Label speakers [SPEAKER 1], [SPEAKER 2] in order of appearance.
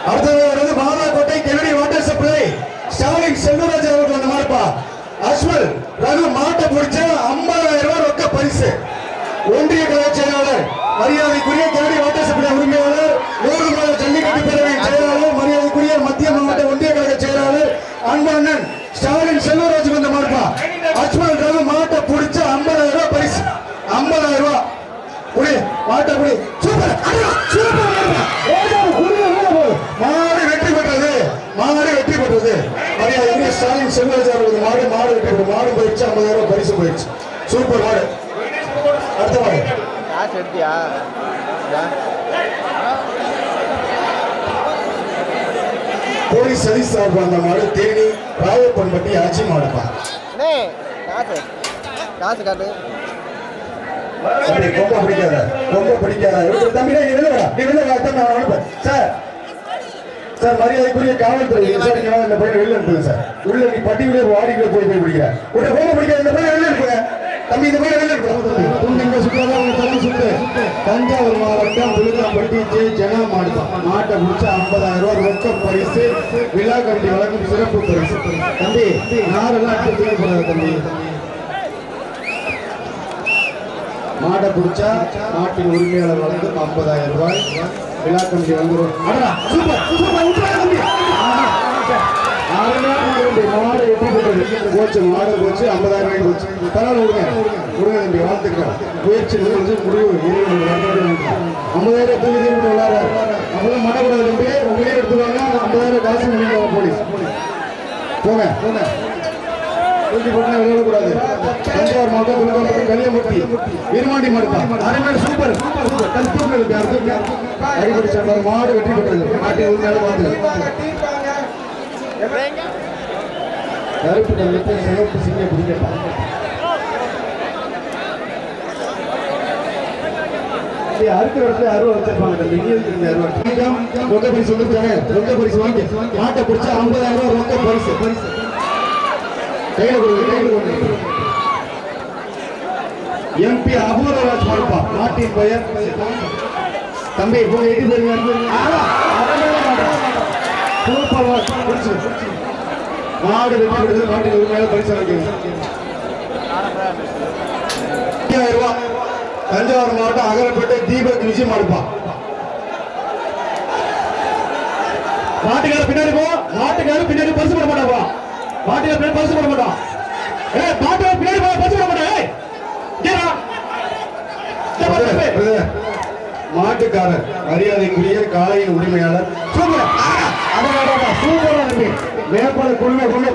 [SPEAKER 1] அடுத்தது வருது Mathakottai Kennedy water supply Stalin Selvaraj அவர்கள் அந்த மாதிரிப்பா. அஸ்மல் ரகு மாட்டை பிடிச்ச 50,000 ரூபாய் ரொக்க பரிசு. ஒன்றிய கழக செயலாளர் மரியாதைக்குரிய கெனடி வாட்டர் சப்ளை உரிமையாளர், 100 மாத ஜல்லிக்கட்டு பேரவையின் செயலாளர், மரியாதைக்குரிய மத்திய மாவட்ட ஒன்றிய கழக செயலாளர் அன்பு அண்ணன் ஸ்டாலின் செல்வராஜ் வந்த மாதிரிப்பா. அஸ்மல் ரகு மாட்டை பிடிச்ச 50,000 ரூபாய் பரிசு. 50,000 ரூபாய் குடி மாட்டை குடி. Super super. மாடு வெற்றி பெற்றது, மாடு வெற்றி பெற்றது. மரியாதைக்குரிய ஸ்டாலின் செல்வராஜ் அவர்கள் மாடு வெற்றி பெற்றது. மாடு போயிடுச்சு, 50,000 ரூபாய் பரிசு போயிடுச்சு. சூப்பர் மாடு. அடுத்த மாடு போலீஸ் சதீஷ் சார்பு அந்த மாடு தேனி ராயப்பன்பட்டி ஆட்சி மாடுப்பா. ரொம்ப பிடிக்காத ரொம்ப பிடிக்காத தம்பி சார். சார் மரியாதைக்குரிய காவல்துறை சார், நீங்க இந்த பையன் வெளில அனுப்புங்க சார். உள்ள நீ பட்டியல வாடிக்கை போய் பிடிக்கிற உடனே ரொம்ப பிடிக்காத இந்த பையன் வெளில அனுப்புங்க தம்பி. இந்த பையன் வெளில அனுப்புங்க. சுற்றாதான் தரம் சுத்து. தஞ்சாவூர் மாவட்டம் புலுக்காம்பட்டி ஜே ஜனா மாட்டை முடிச்ச 50,000 ரூபாய் ரொக்க பரிசு. விழா கமிட்டி வழங்கும் சிறப்பு பரிசு. தம்பி நாரெல்லாம் எடுத்து தூக்கக்கூடாது தம்பி. மாட்டை பிடிச்சா நாட்டின் உரிமையாளர் வழங்கும் 50,000 ரூபாய். விழா கமிட்டி வழங்குறோம். மாடு வெற்றி பெற்றது. போச்சு மாடு போச்சு, 50,000 ரூபாய் போச்சு. பரவாயில்ல விடுங்க தம்பி, வாழ்த்துக்கிறோம். முயற்சி முடிவு 50,000 தூக்கி தீர்ப்பு விளாட அப்பதான் மடக்கூடாது தம்பி. உங்களே எடுத்துவாங்க 50,000 காசு பண்ணிடுவாங்க போலீஸ். போங்க போங்க தூக்கி போட்டு விளையாடக்கூடாது. தஞ்சாவூர் மாவட்டம் கலியம்பட்டி வீரமாண்டி மாடுப்பா. அரைமேல் சூப்பர் அடிப்படை சார் மாடு வெற்றி பெற்றது. மாட்டை உண்மையால மாடு கருப்பு நல்லத்தை சிவப்பு சிங்க பிடிக்கப்பா. அறுக்கிற இடத்துல அருவா வச்சிருப்பாங்க. ரொக்க பரிசு வந்துருக்காங்க. ரொக்க பரிசு வாங்கி மாட்டை பிடிச்சா 50,000 ரூபாய் ரொக்க பரிசு. எம்பி அபூர்வராஜ் மாடுப்பா. நாட்டின் பெயர் தம்பி போய் எட்டு பேருங்க. மாடு வெற்றி பெற்றது. நாட்டின் உரிமையால பரிசு அளிக்கிறது. 50,000 ரூபாய். தஞ்சாவூர் மாவட்டம் அகலப்பேட்டை தீபக் விஜய் மாடுப்பா. மாட்டுக்கார பின்னாடி போ. மாட்டுக்கார பின்னாடி பரிசு போட மாட்டாப்பா. மாட்டுக்கார பின்னாடி பரிசு போட மாட்டான். மாட்டுக்கார பின்னாடி பரிசு போட மாட்டான். மாட்டுக்காரர் மரியாதைக்குரிய காளையின் உரிமையாளர். சூப்பர் சூப்பரா வேப்பலை கொள்ள